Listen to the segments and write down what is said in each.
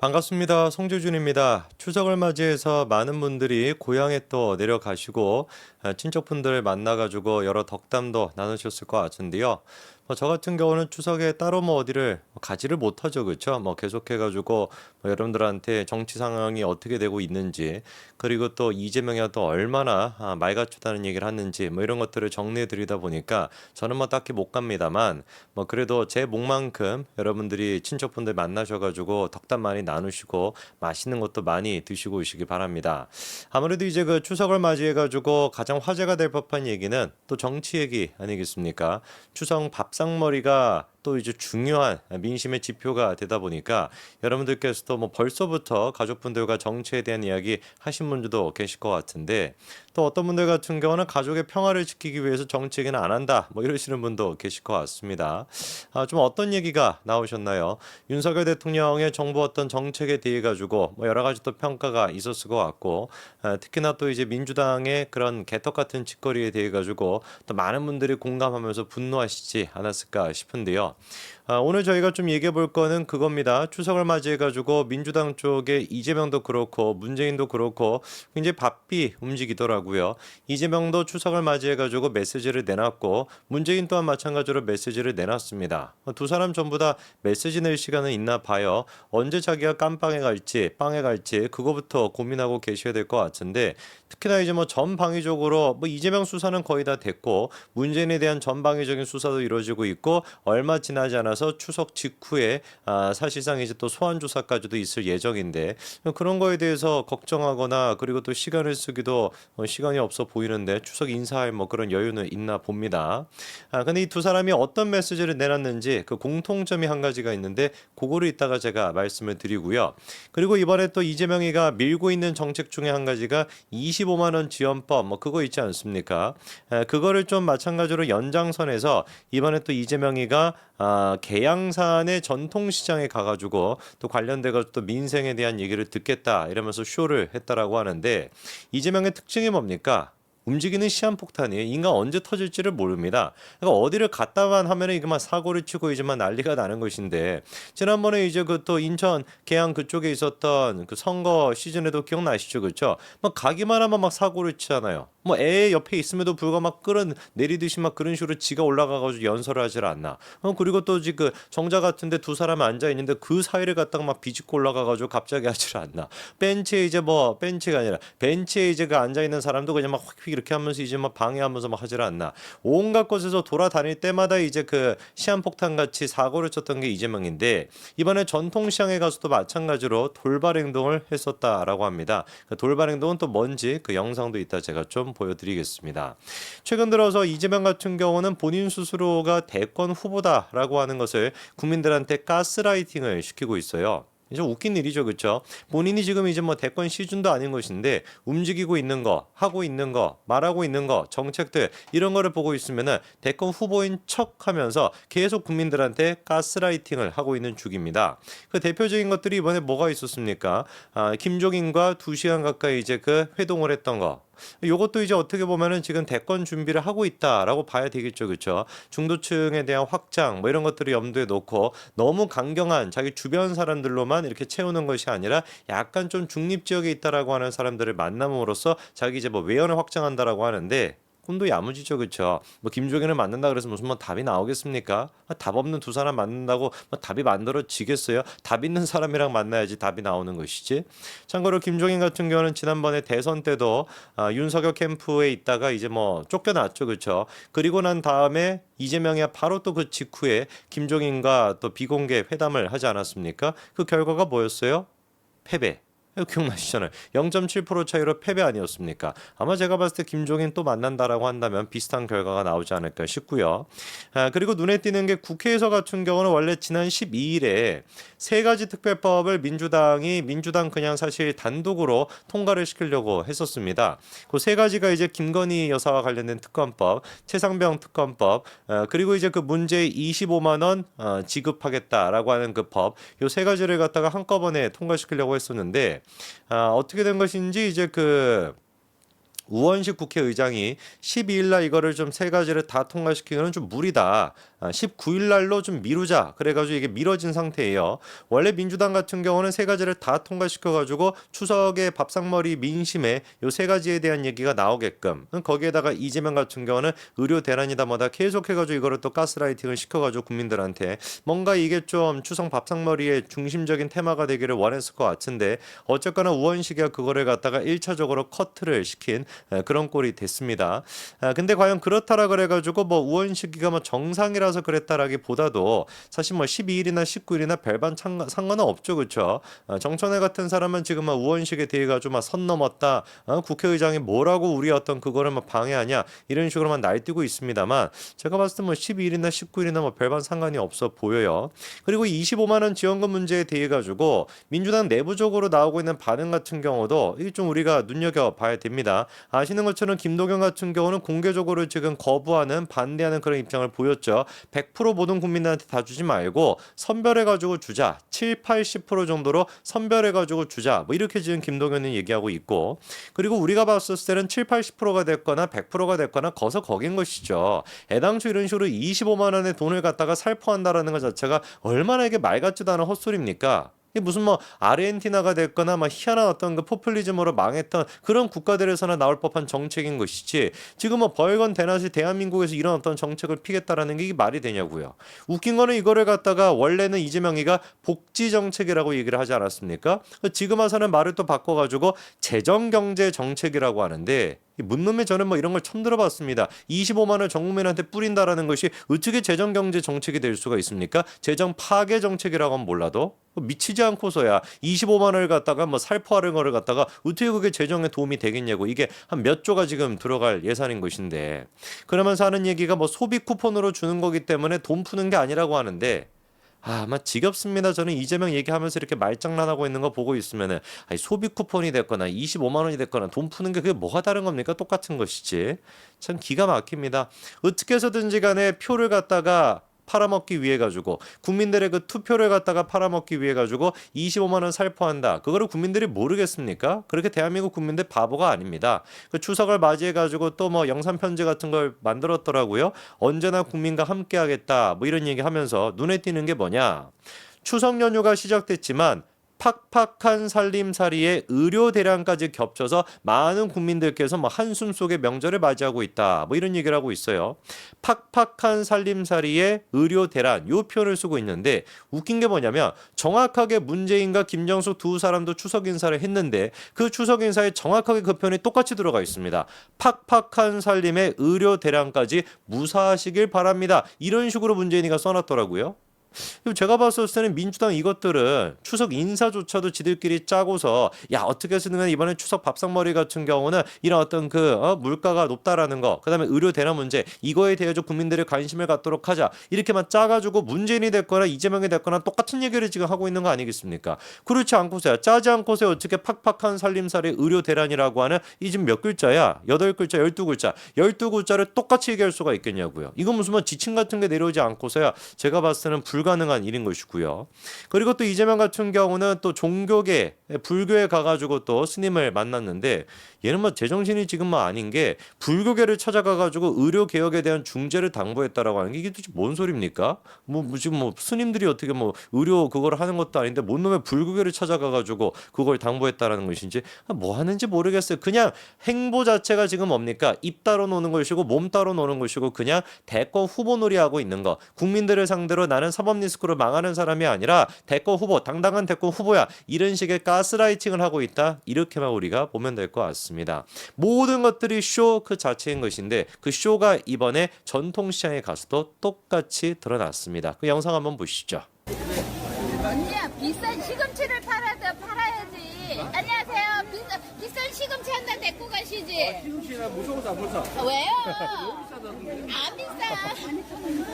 반갑습니다. 송재준입니다. 추석을 맞이해서 많은 분들이 고향에 또 내려가시고 친척분들 만나가지고 여러 덕담도 나누셨을 것 같은데요. 저 같은 경우는 추석에 따로 뭐 어디를 가지를 못하죠, 그렇죠? 뭐 계속해가지고 여러분들한테 정치 상황이 어떻게 되고 있는지, 그리고 또 이재명이 또 얼마나 말같다는 얘기를 하는지 뭐 이런 것들을 정리해 드리다 보니까 저는 뭐 딱히 못 갑니다만, 뭐 그래도 제 몫만큼 여러분들이 친척분들 만나셔가지고 덕담 많이 나누시고 맛있는 것도 많이 드시고 오시기 바랍니다. 아무래도 이제 그 추석을 맞이해가지고 가장 화제가 될 법한 얘기는 또 정치 얘기 아니겠습니까? 추석 밥상머리가 또 이제 중요한 민심의 지표가 되다 보니까 여러분들께서도 뭐 벌써부터 가족분들과 정치에 대한 이야기 하신 분들도 계실 것 같은데, 또 어떤 분들 같은 경우는 가족의 평화를 지키기 위해서 정치 얘기는 안 한다 뭐 이러시는 분도 계실 것 같습니다. 좀 어떤 얘기가 나오셨나요? 윤석열 대통령의 정부 어떤 정책에 대해 가지고 뭐 여러 가지 또 평가가 있었을 것 같고, 특히나 또 이제 민주당의 그런 개떡 같은 짓거리에 대해 가지고 또 많은 분들이 공감하면서 분노하시지 않았을까 싶은데요. 오늘 저희가 좀 얘기해 볼 거는 그겁니다. 추석을 맞이해 가지고 민주당 쪽에 이재명도 그렇고 문재인도 그렇고 굉장히 바삐 움직이더라고요. 이재명도 추석을 맞이해 가지고 메시지를 내놨고 문재인 또한 마찬가지로 메시지를 내놨습니다. 두 사람 전부 다 메시지 낼 시간은 있나 봐요. 언제 자기가 깜빵에 갈지 빵에 갈지 그거부터 고민하고 계셔야 될 것 같은데, 특히나 이제 뭐 전방위적으로 뭐 이재명 수사는 거의 다 됐고 문재인에 대한 전방위적인 수사도 이루어지고 있고, 얼마 지나지 않아서 추석 직후에 사실상 이제 또 소환 조사까지도 있을 예정인데, 그런 거에 대해서 걱정하거나 그리고 또 시간을 쓰기도 시간이 없어 보이는데 추석 인사할 뭐 그런 여유는 있나 봅니다. 근데 이 두 사람이 어떤 메시지를 내놨는지 그 공통점이 한 가지가 있는데 그거를 이따가 제가 말씀을 드리고요. 그리고 이번에 또 이재명이가 밀고 있는 정책 중에 한 가지가 25만 원 지원법 뭐 그거 있지 않습니까? 그거를 좀 마찬가지로 연장선에서 이번에 또 이재명이가 계양산의 전통시장에 가가지고 또 관련돼서 또 민생에 대한 얘기를 듣겠다 이러면서 쇼를 했다라고 하는데, 이재명의 특징이 뭡니까? 움직이는 시한폭탄이 인간 언제 터질지를 모릅니다. 그러니까 어디를 갔다만 하면은 이게만 사고를 치고 이제만 난리가 나는 것인데, 지난번에 이제 그 또 인천 계양 그쪽에 있었던 그 선거 시즌에도 기억나시죠, 그렇죠? 막 가기만 하면 막 사고를 치잖아요. 뭐 애 옆에 있음에도 불구하고 막 끌어 내리듯이 막 그런 식으로 지가 올라가가지고 연설을 하질 않나. 그리고 또 지금 정자 같은데 두 사람 앉아 있는데 그 사이를 갖다가 막 비집고 올라가가지고 갑자기 하질 않나. 벤치에 이제 뭐 벤치가 아니라 벤치에 이제 그 앉아 있는 사람도 그냥 막 휙휙 이렇게 하면서 이제 막 방해하면서 막 하질 않나. 온갖 곳에서 돌아다닐 때마다 이제 그 시한폭탄 같이 사고를 쳤던 게 이재명인데, 이번에 전통시장에 가서도 마찬가지로 돌발 행동을 했었다라고 합니다. 그 돌발 행동은 또 뭔지 그 영상도 이따 제가 좀 보여드리겠습니다. 최근 들어서 이재명 같은 경우는 본인 스스로가 대권 후보다라고 하는 것을 국민들한테 가스라이팅을 시키고 있어요. 좀 웃긴 일이죠, 그렇죠? 본인이 지금 이제 뭐 대권 시즌도 아닌 것인데 움직이고 있는 거, 하고 있는 거, 말하고 있는 거, 정책들 이런 거를 보고 있으면은 대권 후보인 척하면서 계속 국민들한테 가스라이팅을 하고 있는 중입니다. 그 대표적인 것들이 이번에 뭐가 있었습니까? 김종인과 2시간 가까이 이제 그 회동을 했던 거. 요것도 이제 어떻게 보면은 지금 대권 준비를 하고 있다라고 봐야 되겠죠, 그렇죠? 중도층에 대한 확장 뭐 이런 것들을 염두에 놓고 너무 강경한 자기 주변 사람들로만 이렇게 채우는 것이 아니라 약간 좀 중립 지역에 있다라고 하는 사람들을 만남으로써 자기 이제 뭐 외연을 확장한다라고 하는데, 꿈도 야무지죠, 그렇죠? 뭐 김종인을 만난다 그래서 무슨 뭐 답이 나오겠습니까? 답 없는 두 사람 만난다고 뭐 답이 만들어지겠어요? 답 있는 사람이랑 만나야지 답이 나오는 것이지. 참고로 김종인 같은 경우는 지난번에 대선 때도 윤석열 캠프에 있다가 이제 뭐 쫓겨났죠, 그렇죠? 그리고 난 다음에 이재명이 바로 또 그 직후에 김종인과 또 비공개 회담을 하지 않았습니까? 그 결과가 뭐였어요? 패배. 기억나시잖아요. 0.7% 차이로 패배 아니었습니까? 아마 제가 봤을 때 김종인 또 만난다라고 한다면 비슷한 결과가 나오지 않을까 싶고요. 그리고 눈에 띄는 게 국회에서 같은 경우는 원래 지난 12일에 세 가지 특별법을 민주당 그냥 사실 단독으로 통과를 시키려고 했었습니다. 그 세 가지가 이제 김건희 여사와 관련된 특검법, 최상병 특검법, 그리고 이제 그 문제 25만 원 지급하겠다라고 하는 그 법, 요 세 가지를 갖다가 한꺼번에 통과시키려고 했었는데, 어떻게 된 것인지 이제 그 우원식 국회의장이 12일 날 이거를 좀 세 가지를 다 통과시키기는 좀 무리다. 19일 날로 좀 미루자. 그래가지고 이게 미뤄진 상태예요. 원래 민주당 같은 경우는 세 가지를 다 통과시켜가지고 추석의 밥상머리 민심에 요 세 가지에 대한 얘기가 나오게끔 거기에다가 이재명 같은 경우는 의료 대란이다 뭐다 계속해가지고 이거를 또 가스라이팅을 시켜가지고 국민들한테 뭔가 이게 좀 추석 밥상머리의 중심적인 테마가 되기를 원했을 것 같은데 어쨌거나 우원식이가 그거를 갖다가 1차적으로 커트를 시킨 그런 꼴이 됐습니다. 근데 과연 그렇다라 그래가지고 뭐 우원식이가 뭐 정상이라서 그랬다라기보다도 사실 뭐 12일이나 19일이나 별반 상관은 없죠, 그렇죠? 정청래 같은 사람은 지금 막 우원식에 대해 가지고 막 선 넘었다, 국회의장이 뭐라고 우리 어떤 그거를 막 방해하냐 이런 식으로만 날뛰고 있습니다만 제가 봤을 때 뭐 12일이나 19일이나 뭐 별반 상관이 없어 보여요. 그리고 25만 원 지원금 문제에 대해 가지고 민주당 내부적으로 나오고 있는 반응 같은 경우도 이게 좀 우리가 눈여겨 봐야 됩니다. 아시는 것처럼 김동연 같은 경우는 공개적으로 지금 거부하는 반대하는 그런 입장을 보였죠. 100% 모든 국민들한테 다 주지 말고 선별해가지고 주자. 7, 80% 정도로 선별해가지고 주자. 뭐 이렇게 지금 김동연은 얘기하고 있고 그리고 우리가 봤을 때는 7, 80%가 됐거나 100%가 됐거나 거서 거긴 것이죠. 애당초 이런 식으로 25만 원의 돈을 갖다가 살포한다라는 것 자체가 얼마나 이게 말 같지도 않은 헛소리입니까? 이게 무슨 뭐 아르헨티나가 됐거나 막 희한한 어떤 그 포퓰리즘으로 망했던 그런 국가들에서나 나올 법한 정책인 것이지 지금 뭐 벌건 대낮에 대한민국에서 이런 어떤 정책을 피겠다라는 게 이게 말이 되냐고요. 웃긴 거는 이거를 갖다가 원래는 이재명이가 복지 정책이라고 얘기를 하지 않았습니까? 지금 와서는 말을 또 바꿔가지고 재정경제 정책이라고 하는데 문놈에 저는 뭐 이런 걸 처음 들어봤습니다. 25만 원을 전 국민한테 뿌린다라는 것이 어떻게 재정경제 정책이 될 수가 있습니까? 재정 파괴 정책이라고는 몰라도 미치지 않고서야 25만 원을 갖다가 뭐 살포하는 거를 갖다가 어떻게 그게 재정에 도움이 되겠냐고 이게 한 몇 조가 지금 들어갈 예산인 것인데 그러면서 하는 얘기가 뭐 소비 쿠폰으로 주는 거기 때문에 돈 푸는 게 아니라고 하는데 아마 지겹습니다. 저는 이재명 얘기하면서 이렇게 말장난하고 있는 거 보고 있으면은 아니, 소비 쿠폰이 됐거나 25만 원이 됐거나 돈 푸는 게 그게 뭐가 다른 겁니까? 똑같은 것이지. 참 기가 막힙니다. 어떻게 해서든지 간에 표를 갖다가 팔아먹기 위해 가지고 국민들의 그 투표를 갖다가 팔아먹기 위해 가지고 25만 원 살포한다. 그거를 국민들이 모르겠습니까? 그렇게 대한민국 국민들 바보가 아닙니다. 그 추석을 맞이해 가지고 또 뭐 영상 편지 같은 걸 만들었더라고요. 언제나 국민과 함께하겠다. 뭐 이런 얘기하면서 눈에 띄는 게 뭐냐? 추석 연휴가 시작됐지만 팍팍한 살림살이에 의료 대란까지 겹쳐서 많은 국민들께서 뭐 한숨 속에 명절을 맞이하고 있다. 뭐 이런 얘기를 하고 있어요. 팍팍한 살림살이에 의료 대란 요 표현을 쓰고 있는데 웃긴 게 뭐냐면 정확하게 문재인과 김정숙 두 사람도 추석 인사를 했는데 그 추석 인사에 정확하게 그 표현이 똑같이 들어가 있습니다. 팍팍한 살림에 의료 대란까지 무사하시길 바랍니다. 이런 식으로 문재인이가 써놨더라고요. 제가 봤을 때는 민주당 이것들은 추석 인사조차도 지들끼리 짜고서 야 어떻게 해서든 이번에 추석 밥상머리 같은 경우는 이런 어떤 그 물가가 높다라는 거 그다음에 의료 대란 문제 이거에 대해서 국민들의 관심을 갖도록 하자 이렇게만 짜가지고 문재인이 됐거나 이재명이 됐거나 똑같은 얘기를 지금 하고 있는 거 아니겠습니까? 그렇지 않고서야 짜지 않고서야 어떻게 팍팍한 살림살이 의료 대란이라고 하는 이 지금 몇 글자야? 8글자 12글자 12글자를 똑같이 얘기할 수가 있겠냐고요. 이건 무슨 뭐 지침 같은 게 내려오지 않고서야 제가 봤을 때는 불가능한 일인 것이고요. 그리고 또 이재명 같은 경우는 또 종교계 불교에 가가지고 또 스님을 만났는데 얘는 뭐 제정신이 지금 뭐 아닌 게 불교계를 찾아가가지고 의료 개혁에 대한 중재를 당부했다라고 하는 게 이게 도대체 뭔 소리입니까? 뭐 지금 뭐 스님들이 어떻게 뭐 의료 그걸 하는 것도 아닌데 뭔 놈의 불교계를 찾아가가지고 그걸 당부했다라는 것인지 뭐 하는지 모르겠어요. 그냥 행보 자체가 지금 뭡니까? 입 따로 노는 것이고 몸 따로 노는 것이고 그냥 대권 후보 놀이하고 있는 거. 국민들을 상대로 나는 사법 리스크로 망하는 사람이 아니라 대권 후보, 당당한 대권 후보야. 이런 식의 가스라이팅을 하고 있다. 이렇게만 우리가 보면 될 것 같습니다. 모든 것들이 쇼 그 자체인 것인데 그 쇼가 이번에 전통시장에 가서도 똑같이 드러났습니다. 그 영상 한번 보시죠. 언니야 비싼 시금치를 팔아야지. 안녕하세요. 비싼 시금치 한 단 데리고 가시지. 시금치가 무서워서 안 사. 왜요? 너무 비싸던데. 안 비싸.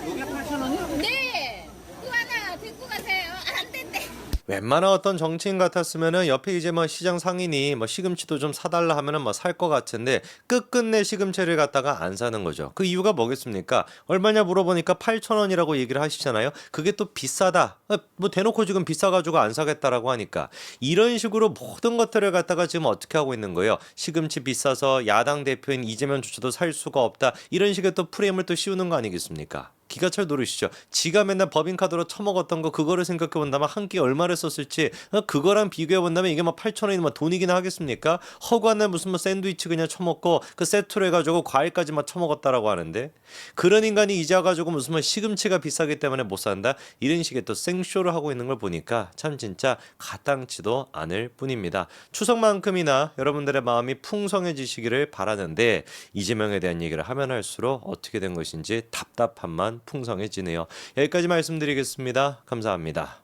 이게 8,000원이요? 네. 또 하나 데리고 가세요. 안 된대. 웬만한 어떤 정치인 같았으면은 옆에 이제 뭐 시장 상인이 뭐 시금치도 좀 사달라 하면은 뭐 살 것 같은데 끝끝내 시금치를 갖다가 안 사는 거죠. 그 이유가 뭐겠습니까? 얼마냐 물어보니까 8,000원이라고 얘기를 하시잖아요. 그게 또 비싸다. 뭐 대놓고 지금 비싸가지고 안 사겠다라고 하니까 이런 식으로 모든 것들을 갖다가 지금 어떻게 하고 있는 거예요? 시금치 비싸서 야당 대표인 이재명조차도 살 수가 없다. 이런 식의 또 프레임을 또 씌우는 거 아니겠습니까? 기가철 노릇이죠. 지가 맨날 법인카드로 처먹었던 거 그거를 생각해 본다면 한 끼 얼마를 썼을지 그거랑 비교해 본다면 이게 막 8,000원이면 막 돈이긴 하겠습니까? 허구한 날 무슨 뭐 샌드위치 그냥 처먹고 그 세트로 해가지고 과일까지 막 처먹었다라고 하는데 그런 인간이 이제 와가지고 무슨 뭐 시금치가 비싸기 때문에 못 산다 이런 식의 또 생쇼를 하고 있는 걸 보니까 참 진짜 가당치도 않을 뿐입니다. 추석만큼이나 여러분들의 마음이 풍성해지시기를 바라는데 이재명에 대한 얘기를 하면 할수록 어떻게 된 것인지 답답함만 풍성해지네요. 여기까지 말씀드리겠습니다. 감사합니다.